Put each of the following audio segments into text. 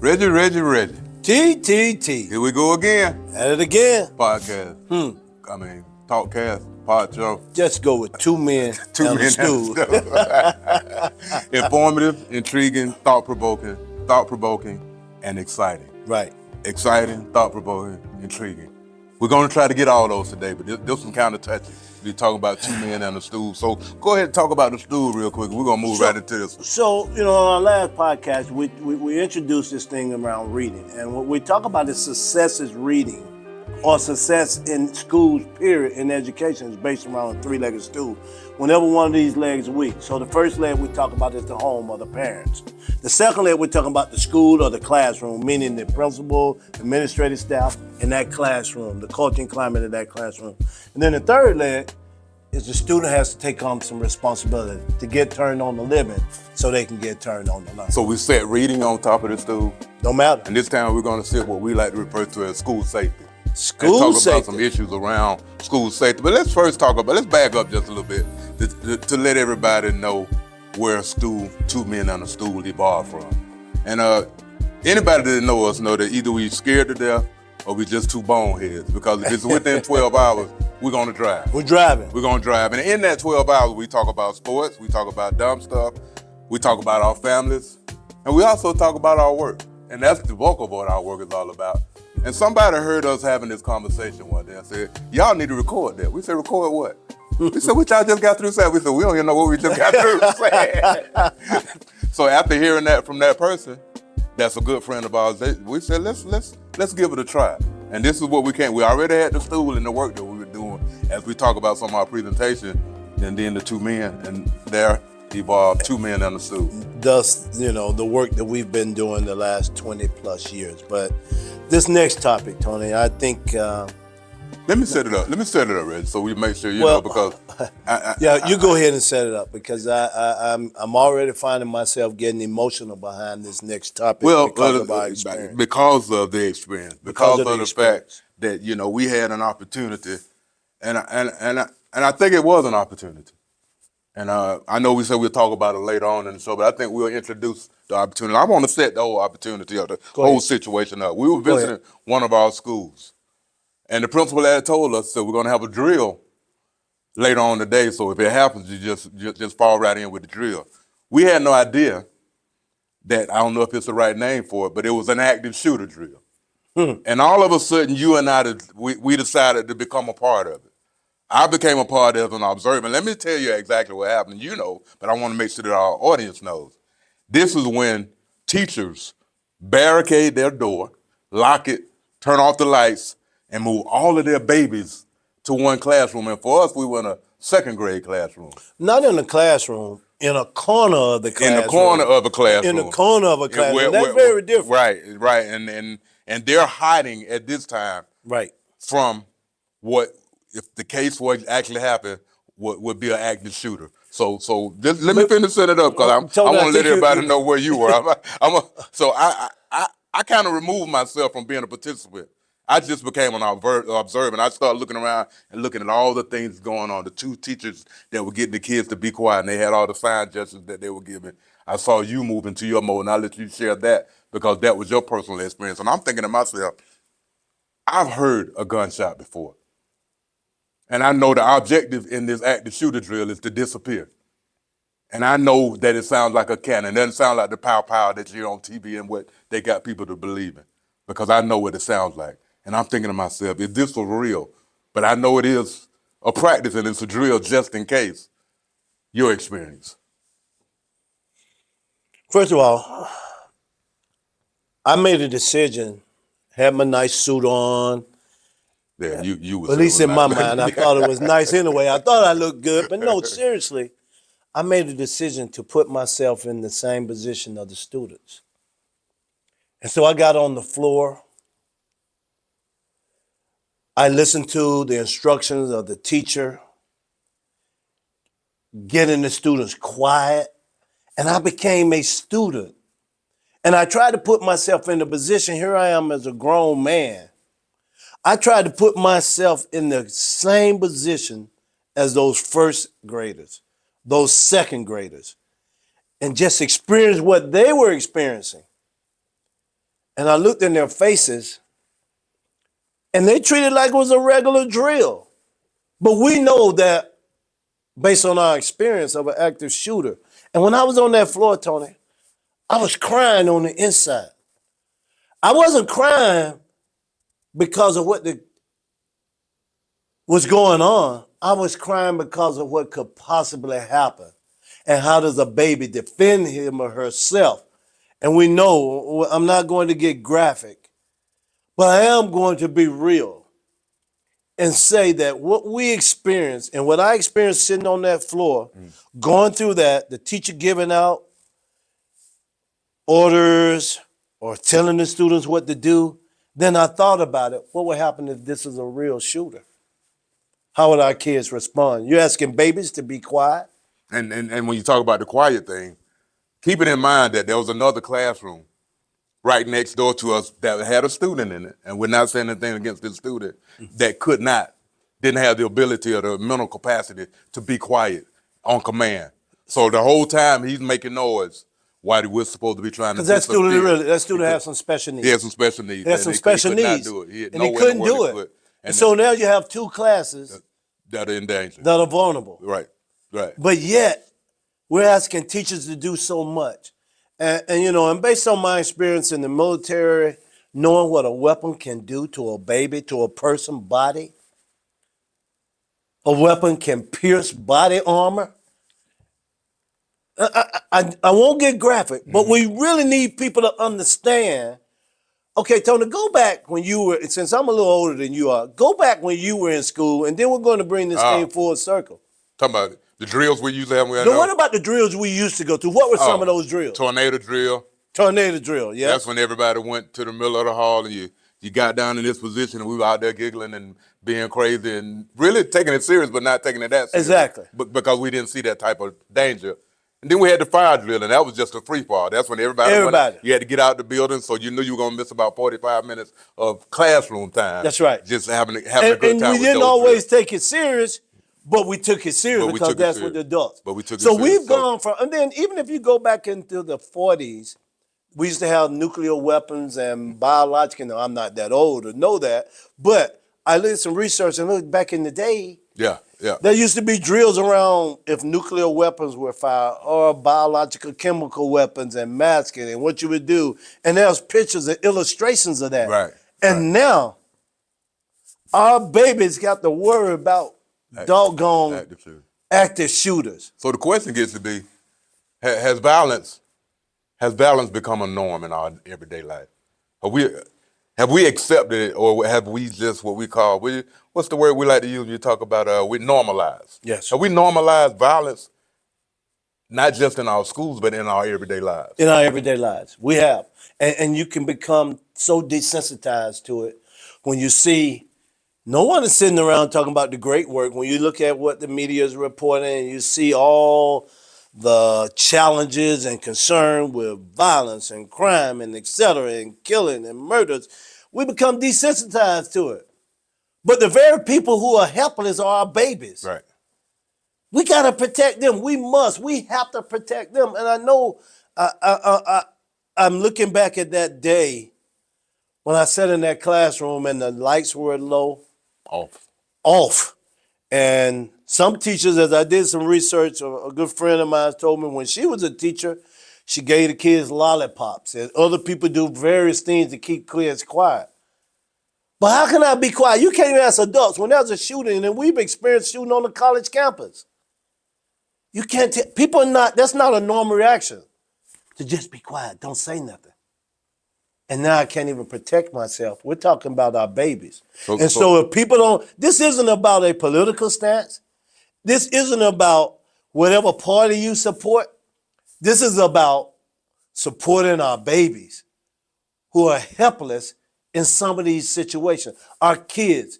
Reggie. T. Here we go again. At it again. Podcast. Talkcast, pod show. Just go with two men and a stool. Informative, intriguing, thought-provoking, and exciting. Right. Exciting, thought-provoking, intriguing. We're going to try to get all those today, but this one kind of touchy. We're talking about two men and a stool. So go ahead and talk about the stool real quick. We're going to move right into this one. So, on our last podcast, we introduced this thing around reading. And what we talk about is success is reading, or success in schools, period, in education is based around a three-legged stool. Whenever one of these legs is weak. So the first leg we talk about is the home or the parents. The second leg we're talking about the school or the classroom, meaning the principal, administrative staff in that classroom, the culture and climate of that classroom. And then the third leg is the student has to take on some responsibility to get turned on the living so they can get turned on the learning. So we set reading on top of the stool. Don't matter. And this time we're going to set what we like to refer to as school safety. School and talk safety. about some issues around school safety. But let's first let's back up just a little bit to let everybody know where two men on a stool evolved from. And anybody that know us know that either we scared to death or we just two boneheads, because if it's within 12 hours, we're gonna drive. We're driving. We're gonna drive. And in that 12 hours, we talk about sports, we talk about dumb stuff, we talk about our families, and we also talk about our work. And that's the bulk of what our work is all about. And somebody heard us having this conversation one day and said, y'all need to record that. We said, record what? We said, what y'all just got through saying? We said, we don't even know what we just got through saying. So after hearing that from that person, that's a good friend of ours, we said, let's give it a try. And this is what we can. We already had the stool and the work that we were doing as we talk about some of our presentation, and then the two men, and there evolved two men on the stool. Thus, the work that we've been doing the last 20 plus years. But this next topic, Tony, I think... Let me set it up, Reggie, so we make sure, know, because... you go ahead and set it up, because I'm already finding myself getting emotional behind this next topic because of our experience. Because of the experience. Because of the fact that, we had an opportunity, and I think it was an opportunity. And I know we said we'll talk about it later on in the show, but I think we'll introduce the opportunity. I want to set the whole opportunity of the whole situation up. We were visiting one of our schools, and the principal had told us that we're going to have a drill later on today, so if it happens, you just fall right in with the drill. We had no idea that, I don't know if it's the right name for it, but it was an active shooter drill. And all of a sudden, you and I, we decided to become a part of it. I became a part as an observer. Let me tell you exactly what happened. But I want to make sure that our audience knows. This is when teachers barricade their door, lock it, turn off the lights, and move all of their babies to one classroom. And for us, we were in a second grade classroom. Not in a classroom, in a corner of the classroom. In the corner of a classroom. In the corner of a classroom. That's very different. Right. And they're hiding at this time from what, if the case was actually happened, would be an active shooter. So just let me finish setting it up, because I want to let everybody know where you were. So I kind of removed myself from being a participant. I just became an observer, and I started looking around and looking at all the things going on. The two teachers that were getting the kids to be quiet, and they had all the sign gestures that they were giving. I saw you move into your mode, and I'll let you share that, because that was your personal experience. And I'm thinking to myself, I've heard a gunshot before. And I know the objective in this active shooter drill is to disappear. And I know that it sounds like a cannon. It doesn't sound like the pow-pow that you hear on TV and what they got people to believe in, because I know what it sounds like. And I'm thinking to myself, if this was real, but I know it is a practice and it's a drill just in case, your experience. First of all, I made a decision, had my nice suit on. Yeah, you was at least in my mind, I thought it was nice anyway. I thought I looked good, but no, seriously, I made a decision to put myself in the same position of the students. And so I got on the floor. I listened to the instructions of the teacher, getting the students quiet, and I became a student. And I tried to put myself in the position, here I am as a grown man. I tried to put myself in the same position as those first graders, those second graders, and just experience what they were experiencing. And I looked in their faces, and they treated it like it was a regular drill. But we know that based on our experience of an active shooter. And when I was on that floor, Tony, I was crying on the inside. I wasn't crying because of what was going on. I was crying because of what could possibly happen. And how does a baby defend him or herself? And we know, I'm not going to get graphic, but I am going to be real and say that what we experienced and what I experienced sitting on that floor, going through that, the teacher giving out orders or telling the students what to do, then I thought about it. What would happen if this is a real shooter? How would our kids respond? You're asking babies to be quiet? And when you talk about the quiet thing, keeping in mind that there was another classroom right next door to us that had a student in it, and we're not saying anything against this student, that didn't have the ability or the mental capacity to be quiet on command. So the whole time he's making noise while we're supposed to be trying to Because that student has some special needs. He has some special needs. He has some special needs. He could not do it. And he couldn't do it. And so now you have two classes that are in danger. That are vulnerable. Right. But yet, we're asking teachers to do so much. And based on my experience in the military, knowing what a weapon can do to a baby, to a person's body, a weapon can pierce body armor. I won't get graphic, but we really need people to understand. Okay, Tony, go back when you were, since I'm a little older than you are, go back when you were in school, and then we're going to bring this thing full circle. Talking about the drills we used to have. What about the drills we used to go to? What were some of those drills? Tornado drill. Tornado drill, yeah. That's when everybody went to the middle of the hall and you got down in this position and we were out there giggling and being crazy and really taking it serious but not taking it that serious. Exactly. Because we didn't see that type of danger. And then we had the fire drill, and that was just a free fall. That's when everybody. You had to get out the building, so you knew you were going to miss about 45 minutes of classroom time. That's right. Just having a good time. And we didn't always take it serious, but we took it serious because that's what the adults. But we took it serious. So we've gone from, and then even if you go back into the 40s, we used to have nuclear weapons and biological. No, I'm not that old to know that, but I did some research and looked back in the day. Yeah. There used to be drills around if nuclear weapons were fired or biological chemical weapons and masking and what you would do. And there's pictures and illustrations of that. Right. And now our babies got to worry about doggone active shooters. So the question gets to be, has violence become a norm in our everyday life? Have we accepted it, or have we just what we call, what's the word we like to use when you talk about, we normalize? Yes. Have we normalized violence, not just in our schools, but in our everyday lives? In our everyday lives, we have. And you can become so desensitized to it when you see no one is sitting around talking about the great work. When you look at what the media is reporting and you see all the challenges and concern with violence and crime and et cetera, and killing and murders, we become desensitized to it. But the very people who are helpless are our babies. Right. We got to protect them. We have to protect them. And I know I'm looking back at that day when I sat in that classroom and the lights were low. Off. And some teachers, as I did some research, a good friend of mine told me when she was a teacher, she gave the kids lollipops and other people do various things to keep kids quiet. But how can I be quiet? You can't even ask adults. When there's a shooting, and we've experienced shooting on the college campus, you can't that's not a normal reaction to just be quiet, don't say nothing. And now I can't even protect myself. We're talking about our babies. So if people this isn't about a political stance. This isn't about whatever party you support. This is about supporting our babies who are helpless in some of these situations. Our kids.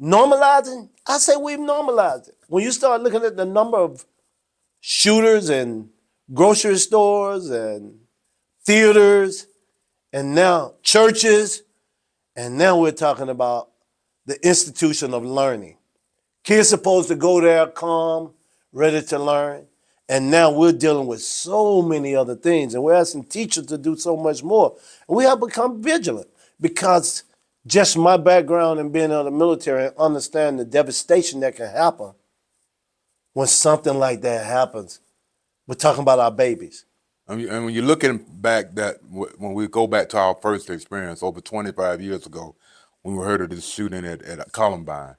Normalizing, I say we've normalized it. When you start looking at the number of shooters in grocery stores and theaters, and now churches, and now we're talking about the institution of learning. Kids supposed to go there calm, ready to learn, And now we're dealing with so many other things, and we're asking teachers to do so much more. And we have become vigilant because just my background and being in the military and understand the devastation that can happen when something like that happens. We're talking about our babies. And when you're looking back, when we go back to our first experience over 25 years ago, when we heard of this shooting at Columbine,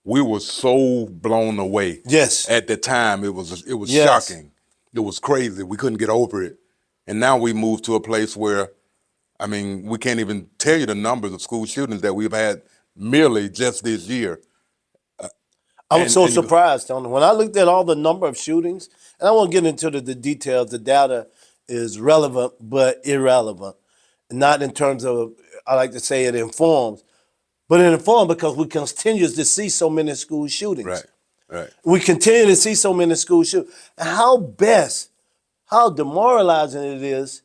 we were so blown away. Yes. At the time, it was Yes. shocking. It was crazy. We couldn't get over it. And now we moved to a place where, I mean, we can't even tell you the numbers of school shootings that we've had merely just this year. I was so surprised, Tony. When I looked at all the number of shootings, and I won't get into the details, the data is relevant but irrelevant. Not in terms of, I like to say it informs, but it informs because we continue to see so many school shootings. Right, right. We continue to see so many school shootings. And how demoralizing it is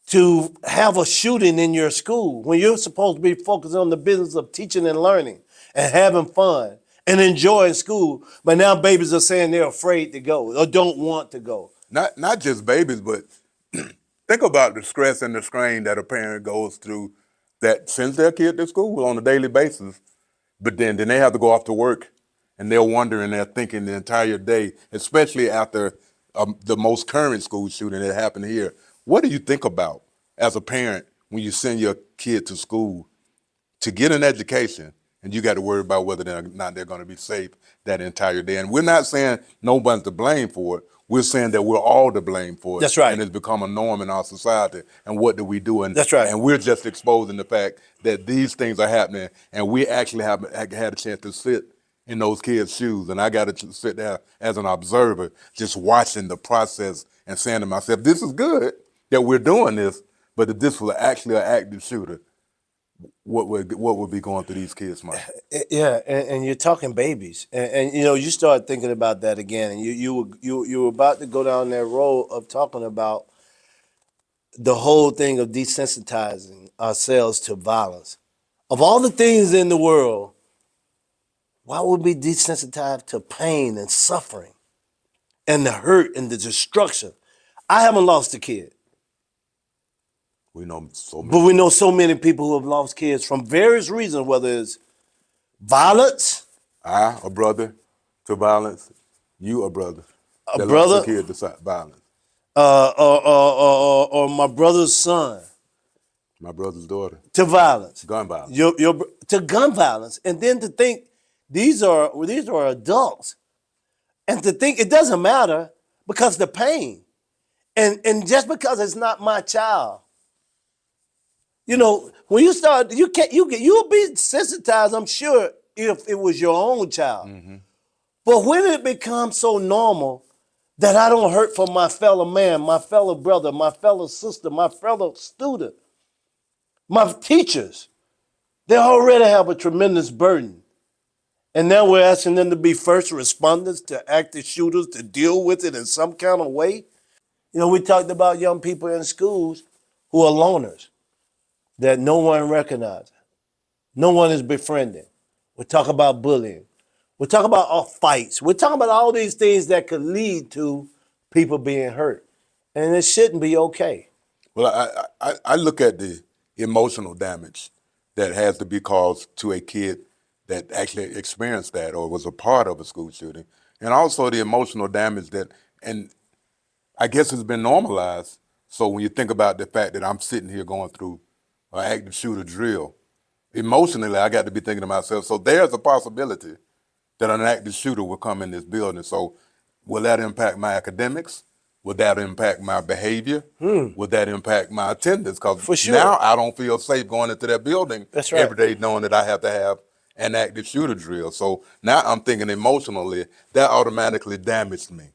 to have a shooting in your school when you're supposed to be focused on the business of teaching and learning and having fun and enjoying school. But now babies are saying they're afraid to go or don't want to go. Not just babies, but think about the stress and the strain that a parent goes through that sends their kid to school on a daily basis, but then they have to go off to work, and they're wondering, they're thinking the entire day, especially after the most current school shooting that happened here. What do you think about as a parent when you send your kid to school to get an education, and you got to worry about whether or not they're going to be safe that entire day? And we're not saying nobody's to blame for it. We're saying that we're all to blame for it. That's right. And it's become a norm in our society. And what do we do? And, that's right. And we're just exposing the fact that these things are happening, and we actually have had a chance to sit in those kids' shoes. And I got to sit there as an observer, just watching the process and saying to myself, this is good that we're doing this, but if this was actually an active shooter, what would be going through these kids' minds? Yeah, and you're talking babies, and you know, you start thinking about that again, and you were about to go down that road of talking about the whole thing of desensitizing ourselves to violence. Of all the things in the world, why would we be desensitized to pain and suffering and the hurt and the destruction? I haven't lost a kid. We know so many. But we know so many people who have lost kids from various reasons, whether it's violence. I, a brother to violence. You, a brother. A brother. Lost a kid to violence. Or my brother's son. My brother's daughter. To violence. Gun violence. To gun violence. And then to think these are adults. And to think it doesn't matter because the pain. And just because it's not my child. You know, when you start, you'll be sensitized, I'm sure, if it was your own child. Mm-hmm. But when it becomes so normal that I don't hurt for my fellow man, my fellow brother, my fellow sister, my fellow student, my teachers, they already have a tremendous burden. And now we're asking them to be first responders, to active shooters, to deal with it in some kind of way. You know, we talked about young people in schools who are loners, that no one recognizes. No one is befriending. We talk about bullying. We talk about all fights. We're talking about all these things that could lead to people being hurt. And it shouldn't be okay. Well, I look at the emotional damage that has to be caused to a kid that actually experienced that or was a part of a school shooting. And also the emotional damage that, and I guess it's been normalized. So when you think about the fact that I'm sitting here going through an active shooter drill, emotionally, I got to be thinking to myself, so there's a possibility that an active shooter will come in this building. So will that impact my academics? Will that impact my behavior? Will that impact my attendance? Because now I don't feel safe going into that building every day knowing that I have to have an active shooter drill. So now I'm thinking emotionally, that automatically damaged me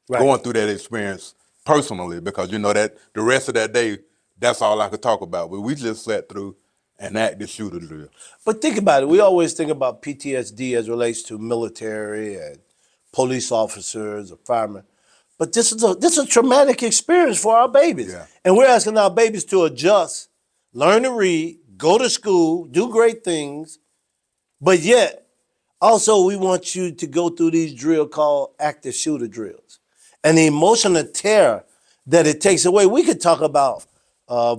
going through that experience personally, because you know that the rest of that day, that's all I could talk about. But we just sat through an active shooter drill. But think about it. We always think about PTSD as relates to military and police officers or firemen. But this is a traumatic experience for our babies. Yeah. And we're asking our babies to adjust, learn to read, go to school, do great things. But yet, also we want you to go through these drills called active shooter drills. and the emotional terror that it takes away. We could talk about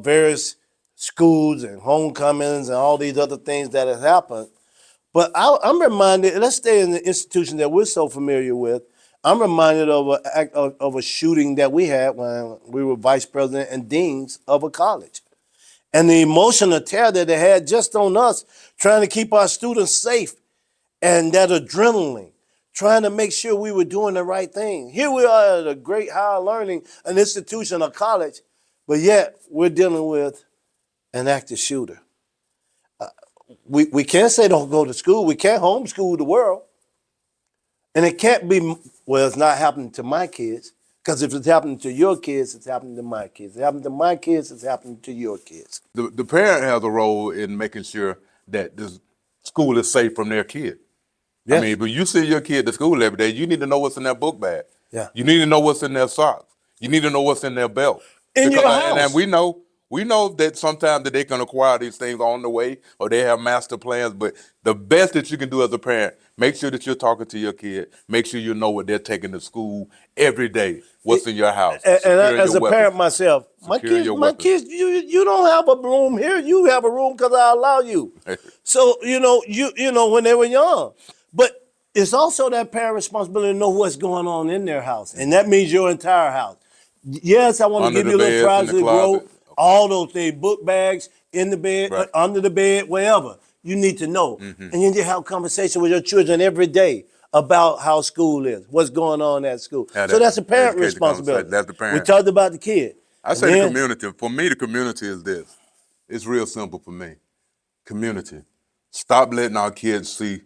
various schools and homecomings and all these other things that have happened. But I'm reminded, let's stay in the institution that we're so familiar with. I'm reminded of a shooting that we had when we were vice president and deans of a college. And the emotional terror that they had just on us, trying to keep our students safe, and that adrenaline, trying to make sure we were doing the right thing. Here we are at a great higher learning, an institution, a college, but yet we're dealing with an active shooter. We can't say don't go to school. We can't homeschool the world. And it can't be, well, it's not happening to my kids. Because if it's happening to your kids, it's happening to my kids. If it's happening to my kids, it's happening to your kids. The parent has a role in making sure that the school is safe from their kid. Yes. I mean, but you see your kid to school every day, you need to know what's in their book bag. Yeah. You need to know what's in their socks. You need to know what's in their belt. In your house. And we know that sometimes that they can acquire these things on the way or they have master plans, but the best that you can do as a parent, make sure that you're talking to your kid. Make sure you know what they're taking to school every day, what's in your house. And as a parent myself, my kids, you don't have a room here. You have a room because I allow you. So, you know, when they were young. But it's also that parent responsibility to know what's going on in their house. And that means your entire house. Yes, I want to give you a little prize to grow. All those things, book bags, in the bed, under the bed, wherever. You need to know. And you need to have a conversation with your children every day about how school is, what's going on at school. So that's a parent responsibility. That's the parent. We talked about the kid. I say the community. For me, the community is this. It's real simple for me. Community. Stop letting our kids see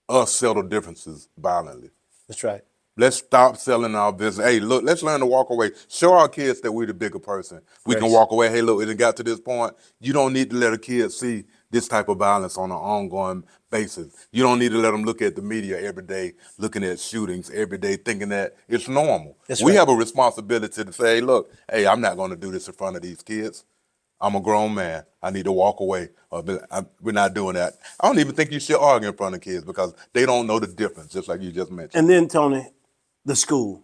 us settle differences violently. That's right. Let's stop selling our business. Hey, look, let's learn to walk away. Show our kids that we're the bigger person. We can walk away. Hey, look, it got to this point. You don't need to let a kid see this type of violence on an ongoing basis. You don't need to let them look at the media every day, looking at shootings every day, thinking that it's normal. We have a responsibility to say, hey, look, hey, I'm not going to do this in front of these kids. I'm a grown man. I need to walk away. We're not doing that. I don't even think you should argue in front of kids because they don't know the difference, just like you just mentioned. And then, Tony, the school.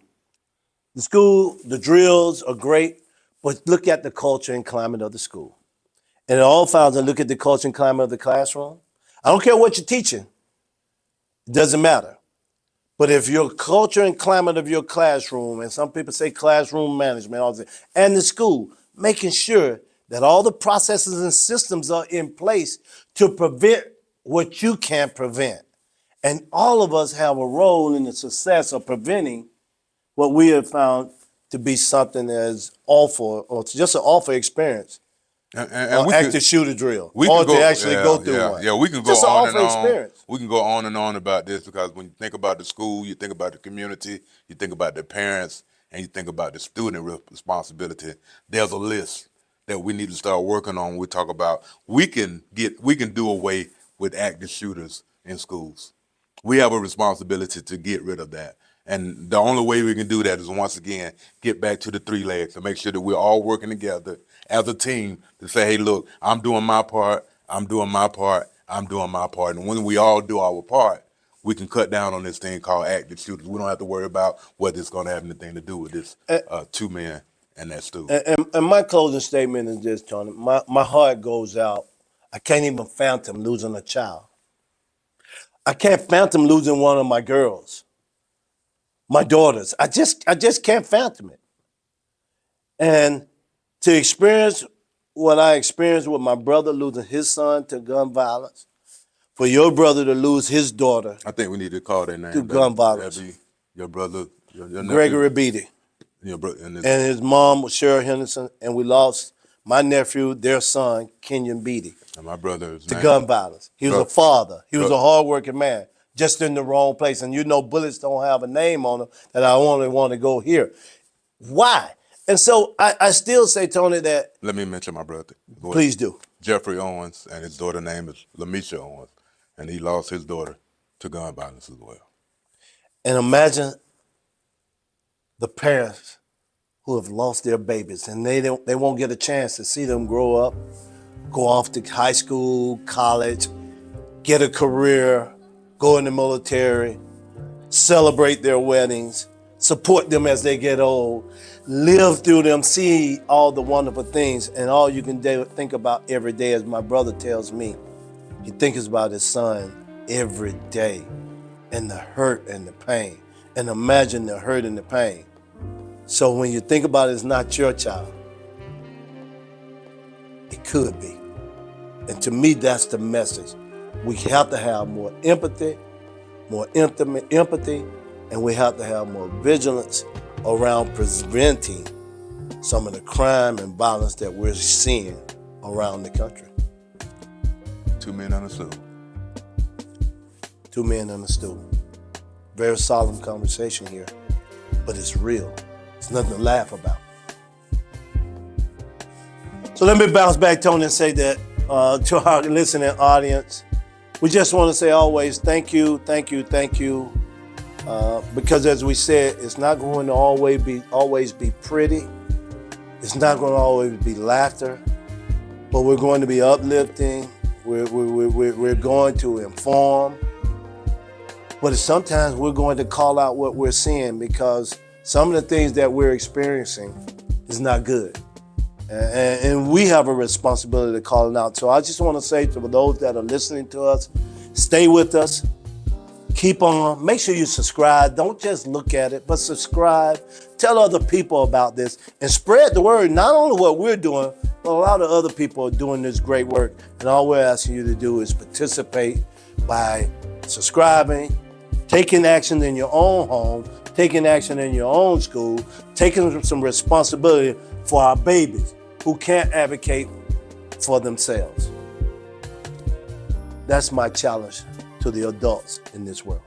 The school, the drills are great, but look at the culture and climate of the school. And it all founds and look at the culture and climate of the classroom. I don't care what you're teaching. It doesn't matter. But if your culture and climate of your classroom, and some people say classroom management, and the school, making sure that all the processes and systems are in place to prevent what you can't prevent. And all of us have a role in the success of preventing what we have found to be something as awful, or just an awful experience. And active shooter drill. Or to actually go through one. Yeah, we can go just on and on. Experience. We can go on and on about this because when you think about the school, you think about the community, you think about the parents, and you think about the student responsibility. There's a list that we need to start working on. We talk about we can do away with active shooters in schools. We have a responsibility to get rid of that. And the only way we can do that is, once again, get back to the three legs and make sure that we're all working together as a team to say, hey, look, I'm doing my part, I'm doing my part, I'm doing my part. And when we all do our part, we can cut down on this thing called active shooters. We don't have to worry about whether it's going to have anything to do with this two men and that stool. And my closing statement is this, Tony. My heart goes out. I can't even fathom losing a child. I can't fathom losing one of my girls, my daughters. I just can't fathom it. And to experience what I experienced with my brother losing his son to gun violence, for your brother to lose his daughter. I think we need to call their name. To gun violence. That'd be your brother, your nephew. Gregory Beaty. And his mom was Cheryl Henderson, and we lost my nephew, their son, Kenyon Beaty. And my brother to gun violence. He was a father. He was a hardworking man, just in the wrong place. And you know, bullets don't have a name on them that I only want to go here. Why? And so I still say, Tony, that. Let me mention my brother. Please do. Jeffrey Owens, and his daughter's name is Lamisha Owens, and he lost his daughter to gun violence as well. And imagine the parents who have lost their babies, and they won't get a chance to see them grow up, go off to high school, college, get a career, go in the military, celebrate their weddings, support them as they get old, live through them, see all the wonderful things, and all you can think about every day, as my brother tells me, he thinks about his son every day, and the hurt and the pain, and imagine the hurt and the pain. So when you think about it, it's not your child. It could be. And to me, that's the message. We have to have more empathy, more intimate empathy, and we have to have more vigilance around preventing some of the crime and violence that we're seeing around the country. 2 men on a stool. 2 men on a stool. Very solemn conversation here, but it's real. It's nothing to laugh about. So let me bounce back, Tony, and say that to our listening audience, we just want to say always thank you, thank you, thank you. Because as we said, it's not going to always be pretty. It's not going to always be laughter, but we're going to be uplifting. We're going to inform. But sometimes we're going to call out what we're seeing, because some of the things that we're experiencing is not good. And we have a responsibility to call it out. So I just want to say to those that are listening to us, stay with us. Keep on. Make sure you subscribe. Don't just look at it, but subscribe. Tell other people about this and spread the word. Not only what we're doing, but a lot of other people are doing this great work. And all we're asking you to do is participate by subscribing, taking action in your own home, taking action in your own school, taking some responsibility for our babies who can't advocate for themselves. That's my challenge to the adults in this world.